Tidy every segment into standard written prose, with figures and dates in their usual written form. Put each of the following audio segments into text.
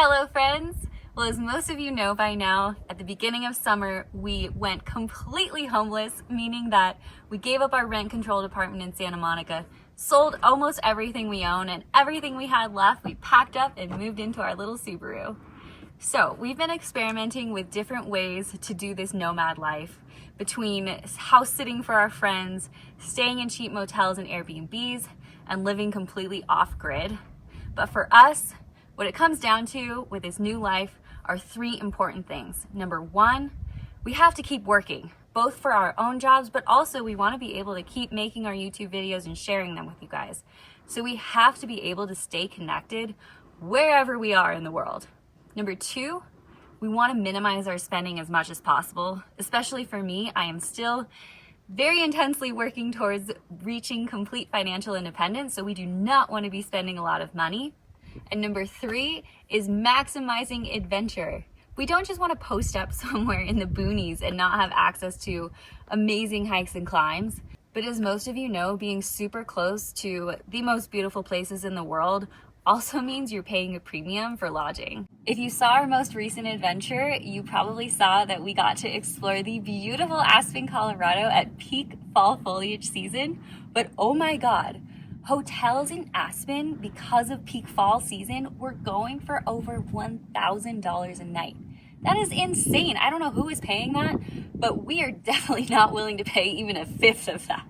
Hello friends! Well, as most of you know by now, at the beginning of summer, we went completely homeless, meaning that we gave up our rent-controlled apartment in Santa Monica, sold almost everything we own, and everything we had left, we packed up and moved into our little Subaru. So we've been experimenting with different ways to do this nomad life, between house sitting for our friends, staying in cheap motels and Airbnbs, and living completely off-grid. But for us, what it comes down to with this new life are three important things. Number one, we have to keep working, both for our own jobs, but also we want to be able to keep making our YouTube videos and sharing them with you guys. So we have to be able to stay connected wherever we are in the world. Number two, we want to minimize our spending as much as possible. Especially for me, I am still very intensely working towards reaching complete financial independence, so we do not want to be spending a lot of money. And number three is maximizing adventure. We don't just want to post up somewhere in the boonies and not have access to amazing hikes and climbs. But as most of you know, being super close to the most beautiful places in the world also means you're paying a premium for lodging. If you saw our most recent adventure, you probably saw that we got to explore the beautiful Aspen, Colorado at peak fall foliage season. But oh my God, hotels in Aspen, because of peak fall season, were going for over $1,000 a night. That is insane. I don't know who is paying that, but we are definitely not willing to pay even a fifth of that.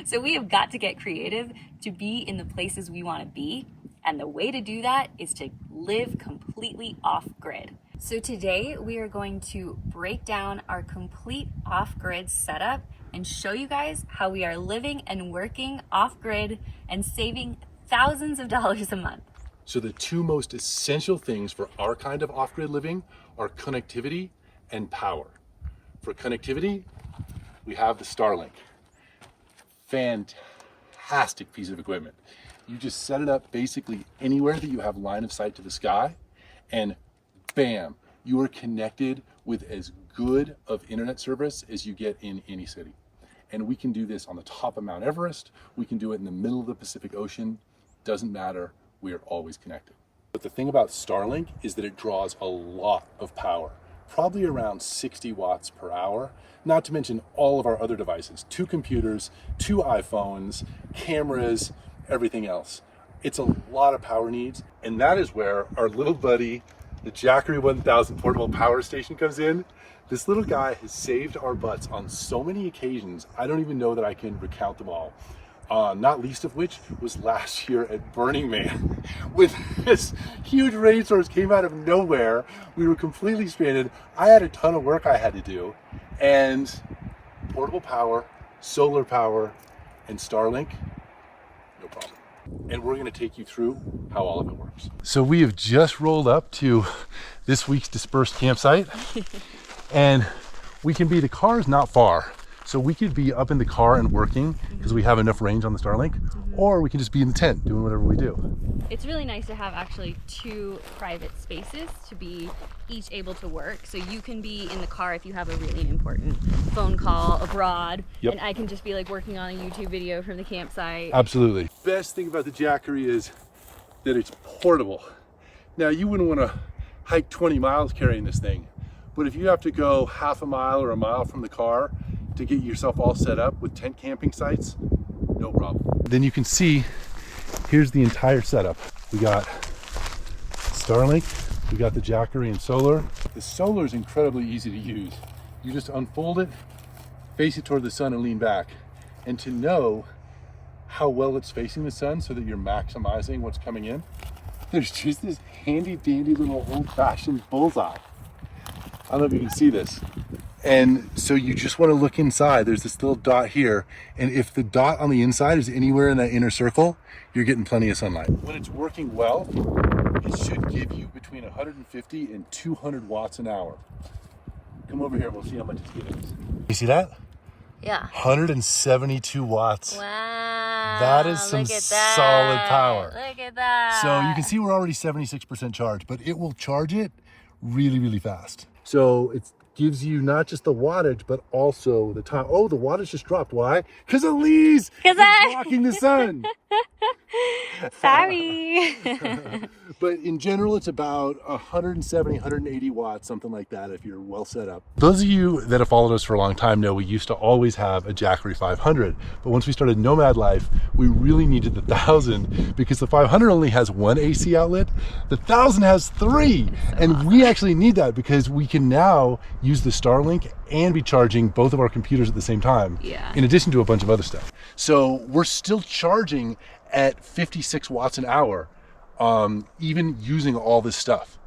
So we have got to get creative to be in the places we want to be. And the way to do that is to live completely off-grid. So today we are going to break down our complete off-grid setup and show you guys how we are living and working off-grid and saving thousands of dollars a month. So the two most essential things for our kind of off-grid living are connectivity and power. For connectivity, we have the Starlink. Fantastic piece of equipment. You just set it up basically anywhere that you have line of sight to the sky, and bam, you are connected with as good of internet service as you get in any city. And we can do this on the top of Mount Everest. We can do it in the middle of the Pacific Ocean. Doesn't matter, we are always connected. But the thing about Starlink is that it draws a lot of power, probably around 60 watts per hour, not to mention all of our other devices, 2 computers, 2 iPhones, cameras, everything else. It's a lot of power needs, and that is where our little buddy, the Jackery 1000 portable power station, comes in. This little guy has saved our butts on so many occasions, I don't even know that I can recount them all. Not least of which was last year at Burning Man. When this huge rainstorm came out of nowhere, we were completely stranded. I had a ton of work I had to do, and portable power, solar power, and Starlink, no problem. And we're going to take you through how all of it works. So we have just rolled up to this week's dispersed campsite. And the car's not far. So we could be up in the car and working because we have enough range on the Starlink, or we can just be in the tent doing whatever we do. It's really nice to have actually 2 private spaces to be each able to work. So you can be in the car if you have a really important phone call abroad, and I can just be like working on a YouTube video from the campsite. Absolutely. Best thing about the Jackery is that it's portable. Now you wouldn't want to hike 20 miles carrying this thing, but if you have to go half a mile or a mile from the car to get yourself all set up with tent camping sites, no problem. Then you can see, here's the entire setup. We got Starlink, we got the Jackery and solar. The solar is incredibly easy to use. You just unfold it, face it toward the sun, and lean back. And to know how well it's facing the sun so that you're maximizing what's coming in, there's just this handy dandy little old-fashioned bullseye. I don't know if you can see this. And so you just want to look inside. There's this little dot here. And if the dot on the inside is anywhere in that inner circle, you're getting plenty of sunlight. When it's working well, it should give you between 150 and 200 watts an hour. Come over here and we'll see how much it's giving. You see that? Yeah. 172 watts. Wow. That is some solid power. Look at that. So you can see we're already 76% charged, but it will charge it really, really fast. So it gives you not just the wattage, but also the time. Oh, the wattage just dropped. Why? Because of Lee's blocking the sun. Sorry. But in general, it's about 170, 180 watts, something like that, if you're well set up. Those of you that have followed us for a long time know we used to always have a Jackery 500, but once we started Nomad Life, we really needed the 1000 because the 500 only has one AC outlet, the 1000 has three, and we actually need that because we can now use the Starlink and be charging both of our computers at the same time, in addition to a bunch of other stuff. So we're still charging at 56 watts an hour, even using all this stuff.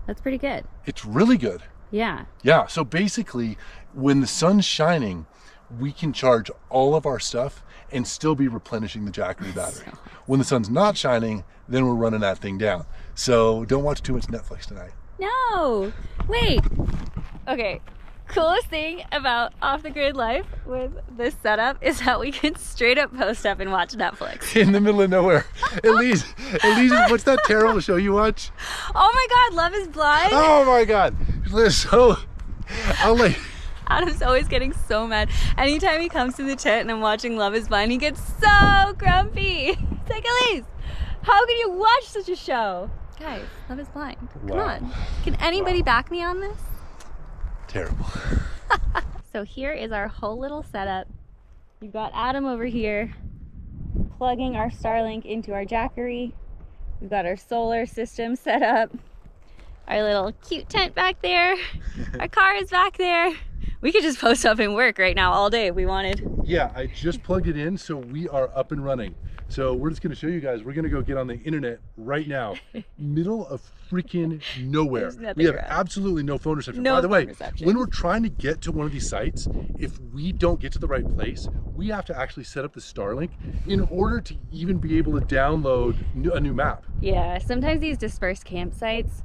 That's pretty good. It's really good. Yeah. Yeah, so basically when the sun's shining, we can charge all of our stuff and still be replenishing the Jackery battery. When the sun's not shining, then we're running that thing down. So don't watch too much Netflix tonight. No, wait. Okay. Coolest thing about off the grid life with this setup is that we can straight up post up and watch Netflix in the middle of nowhere. Elise, what's that terrible show you watch? Oh my God, Love is Blind. Oh my God. So I'll like Adam's always getting so mad. Anytime he comes to the tent and I'm watching Love is Blind, he gets so grumpy. He's like, Elise, how can you watch such a show? Guys, Love is Blind. Come on. Can anybody back me on this? Terrible. So here is our whole little setup. We've got Adam over here plugging our Starlink into our Jackery. We've got our solar system set up. Our little cute tent back there. Our car is back there. We could just post up and work right now all day if we wanted. Yeah, I just plugged it in, so we are up and running. So we're just gonna show you guys, we're gonna go get on the internet right now. Middle of freaking nowhere. We have absolutely no phone reception. By the way, when we're trying to get to one of these sites, if we don't get to the right place, we have to actually set up the Starlink in order to even be able to download a new map. Yeah, sometimes these dispersed campsites,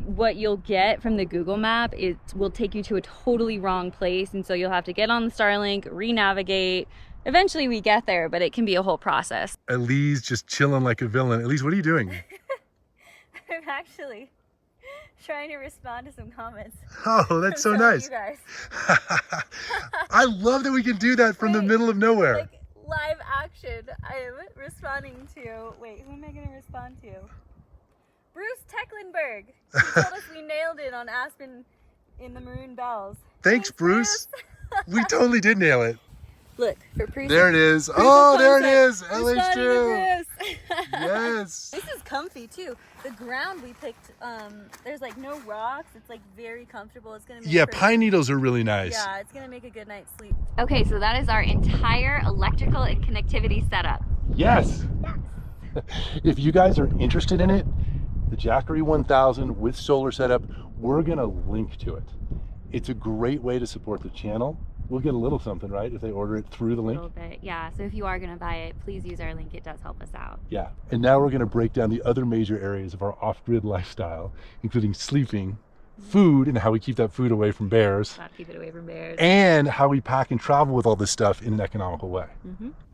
what you'll get from the Google map, it will take you to a totally wrong place, and so you'll have to get on the Starlink, re-navigate. Eventually we get there, but it can be a whole process. Elise just chilling like a villain. Elise, what are you doing? I'm actually trying to respond to some comments. Oh, that's so nice. You guys. I love that we can do that from the middle of nowhere. Like live action. I'm responding to, wait, who am I going to respond to? Bruce Tecklenburg. He told us we nailed it on Aspen in the Maroon Bells. Thanks, Bruce. We totally did nail it. Look, for Bruce. There it is. Oh, there it is. LH2. Yes. This is comfy too. The ground we picked, there's like no rocks. It's like very comfortable. It's gonna make pine needles are really nice. Yeah, it's gonna make a good night's sleep. Okay, so that is our entire electrical and connectivity setup. Yes. If you guys are interested in it, the Jackery 1000 with solar setup, we're gonna link to it. It's a great way to support the channel. We'll get a little something, right, if they order it through the link? A little bit, yeah. So if you are going to buy it, please use our link. It does help us out. Yeah. And now we're going to break down the other major areas of our off-grid lifestyle, including sleeping, food, and how we keep that food away from bears. Gotta keep it away from bears. And how we pack and travel with all this stuff in an economical way.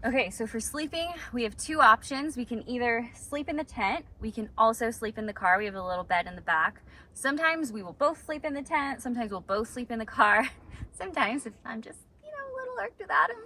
Okay, so for sleeping, we have two options. We can either sleep in the tent. We can also sleep in the car. We have a little bed in the back. Sometimes we will both sleep in the tent. Sometimes we'll both sleep in the car. Sometimes if I'm just, you know, a little irked with Adam,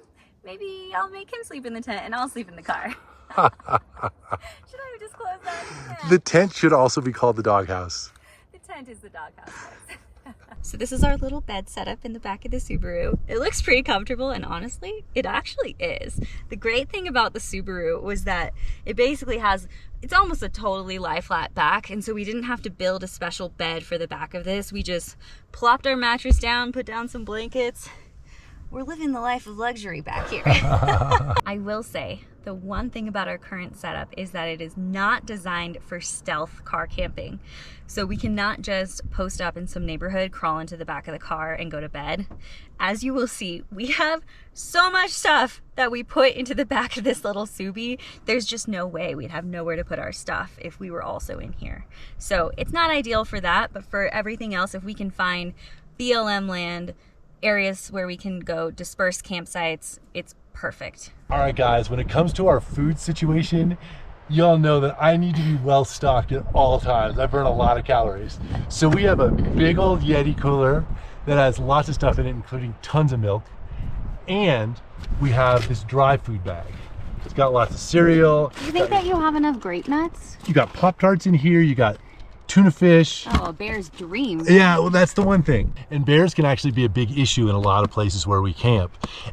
maybe I'll make him sleep in the tent and I'll sleep in the car. Should I just close that? Yeah. The tent should also be called the doghouse. The tent is the doghouse, guys. So this is our little bed setup in the back of the Subaru. It looks pretty comfortable, and honestly, it actually is. The great thing about the Subaru was that it basically has, it's almost a totally lie flat back, and so we didn't have to build a special bed for the back of this. We just plopped our mattress down, put down some blankets. We're living the life of luxury back here. I will say, the one thing about our current setup is that it is not designed for stealth car camping. So we cannot just post up in some neighborhood, crawl into the back of the car and go to bed. As you will see, we have so much stuff that we put into the back of this little Subi. There's just no way we'd have nowhere to put our stuff if we were also in here. So it's not ideal for that, but for everything else, if we can find BLM land, areas where we can go disperse campsites, it's perfect. All right, guys, when it comes to our food situation, y'all know that I need to be well stocked at all times. I burn a lot of calories. So we have a big old Yeti cooler that has lots of stuff in it, including tons of milk. And we have this dry food bag. It's got lots of cereal. Do you think that you have enough grape nuts? You got Pop-Tarts in here. You got tuna fish. Oh, a bear's dream. Yeah, well, that's the one thing. And bears can actually be a big issue in a lot of places where we camp.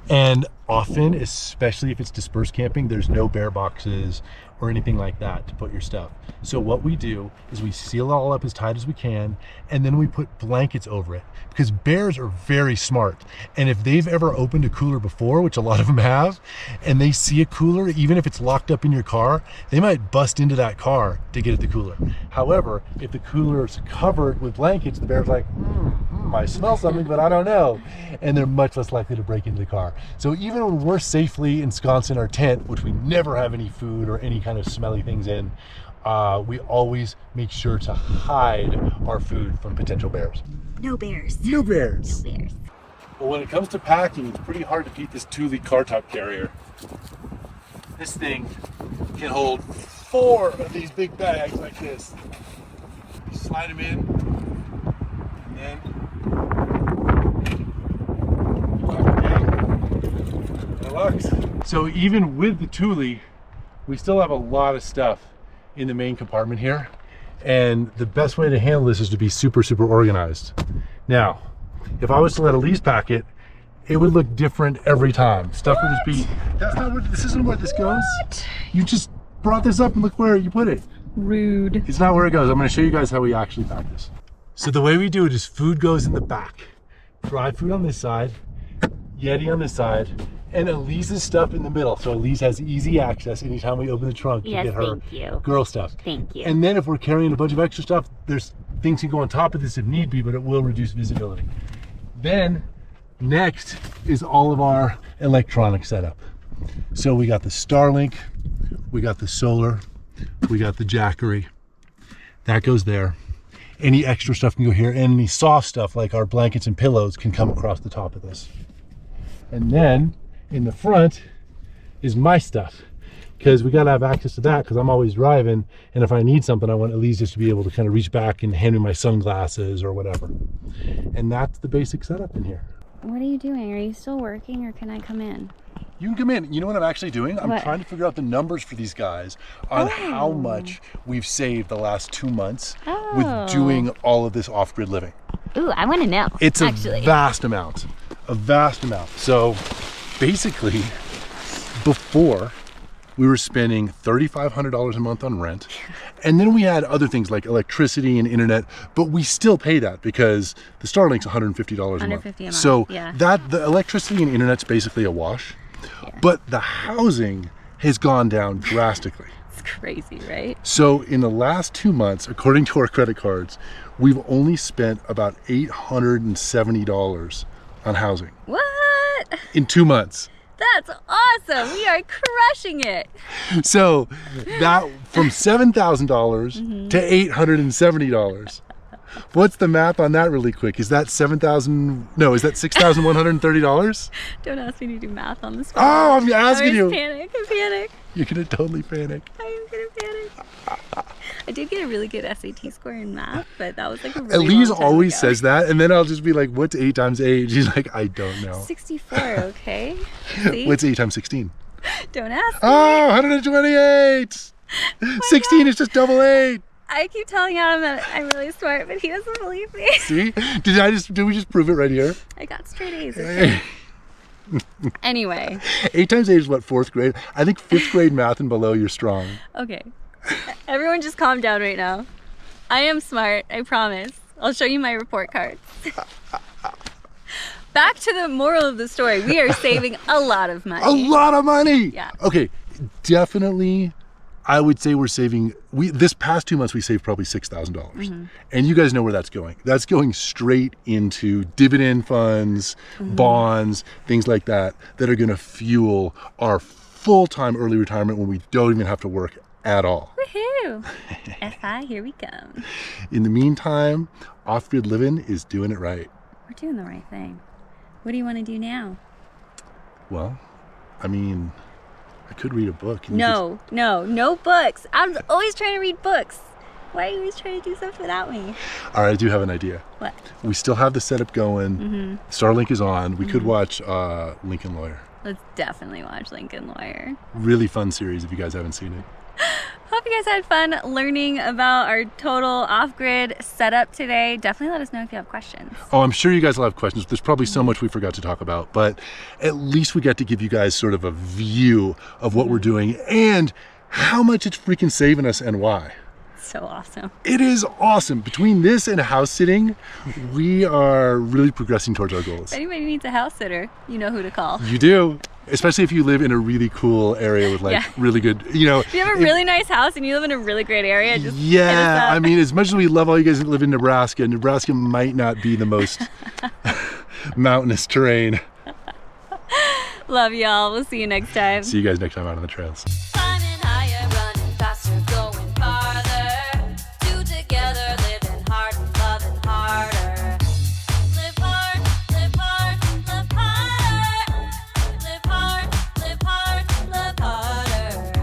And often, especially if it's dispersed camping, there's no bear boxes or anything like that to put your stuff. So what we do is we seal it all up as tight as we can, and then we put blankets over it, because bears are very smart. And if they've ever opened a cooler before, which a lot of them have, and they see a cooler, even if it's locked up in your car, they might bust into that car to get at the cooler. However, if the cooler is covered with blankets, the bear's like, I smell something, but I don't know. And they're much less likely to break into the car. So even when we're safely ensconced in our tent, which we never have any food or any kind of smelly things in, we always make sure to hide our food from potential bears. No bears. No bears. No bears. Well, when it comes to packing, it's pretty hard to beat this Thule car top carrier. This thing can hold 4 of these big bags like this. You slide them in, and then it works. So even with the Thule, we still have a lot of stuff in the main compartment here. And the best way to handle this is to be super, super organized. Now, if I was to let Elise pack it, it would look different every time. Stuff would just be, that's not where, this isn't where this goes. You just brought this up and look where you put it. Rude. It's not where it goes. I'm gonna show you guys how we actually pack this. So the way we do it is food goes in the back. Dry food on this side, Yeti on this side, and Elise's stuff in the middle. So Elise has easy access anytime we open the trunk to get her girl stuff. Thank you. And then if we're carrying a bunch of extra stuff, there's things can go on top of this if need be, but it will reduce visibility. Then next is all of our electronic setup. So we got the Starlink, we got the solar, we got the Jackery. That goes there. Any extra stuff can go here, and any soft stuff like our blankets and pillows can come across the top of this. And then in the front is my stuff, because we got to have access to that, because I'm always driving, and if I need something, I want Elise just to be able to kind of reach back and hand me my sunglasses or whatever. And that's the basic setup in here. What are you doing? Are you still working, or can I come in? You can come in. You know what I'm actually doing? I'm What? trying to figure out the numbers for these guys on how much we've saved the last 2 months with doing all of this off-grid living. Ooh, I want to know. It's actually a vast amount. A vast amount. So basically, before we were spending $3,500 a month on rent, and then we had other things like electricity and internet, but we still pay that because the Starlink's $150 a month. So yeah. that the electricity and internet's basically a wash, but the housing has gone down drastically. It's crazy, right? So in the last 2 months, according to our credit cards, we've only spent about $870 on housing. What? In 2 months. That's awesome. We are crushing it. So that from $7,000 to $870. What's the math on that really quick? Is that $7,000? No, is that $6,130? Don't ask me to do math on the spot. Oh, I'm asking you. I panic. You're gonna totally panic. I am gonna panic. I did get a really good SAT score in math, but that was like a really Elise long time always ago. says that, and then I'll just be like, what's 8 times 8? She's like, I don't know. 64, okay? See? What's 8 times 16? Don't ask me. Oh, 128! 16 is just double 8. I keep telling Adam that I'm really smart, but he doesn't believe me. See? Did we just prove it right here? I got straight A's. Okay? Anyway. 8 times 8 is what, 4th grade? I think 5th grade math and below, you're strong. Okay. Everyone just calm down right now. I am smart, I promise. I'll show you my report cards. Back to the moral of the story. We are saving a lot of money. A lot of money! Yeah. Okay, definitely, I would say we're saving, this past 2 months, we saved probably $6,000. And you guys know where that's going. That's going straight into dividend funds, bonds, things like that are gonna fuel our full-time early retirement when we don't even have to work at all. Woohoo! FI, here we come. In the meantime, off-grid living is doing it right. We're doing the right thing. What do you want to do now? Well, I mean, I could read a book. And No books. I'm always trying to read books. Why are you always trying to do stuff without me? All right, I do have an idea. What? We still have the setup going. Starlink is on. We could watch Lincoln Lawyer. Let's definitely watch Lincoln Lawyer. Really fun series if you guys haven't seen it. Hope you guys had fun learning about our total off-grid setup today. Definitely let us know if you have questions. Oh, I'm sure you guys will have questions. There's probably so much we forgot to talk about, but at least we got to give you guys sort of a view of what we're doing and how much it's freaking saving us and why. So awesome. It is awesome. Between this and house sitting, we are really progressing towards our goals. If anybody needs a house sitter, you know who to call. You do. Especially if you live in a really cool area with like really good, you know. If you have a really nice house and you live in a really great area, just hit us up. I mean, as much as we love all you guys that live in Nebraska, Nebraska might not be the most mountainous terrain. Love y'all. We'll see you next time. See you guys next time out on the trails.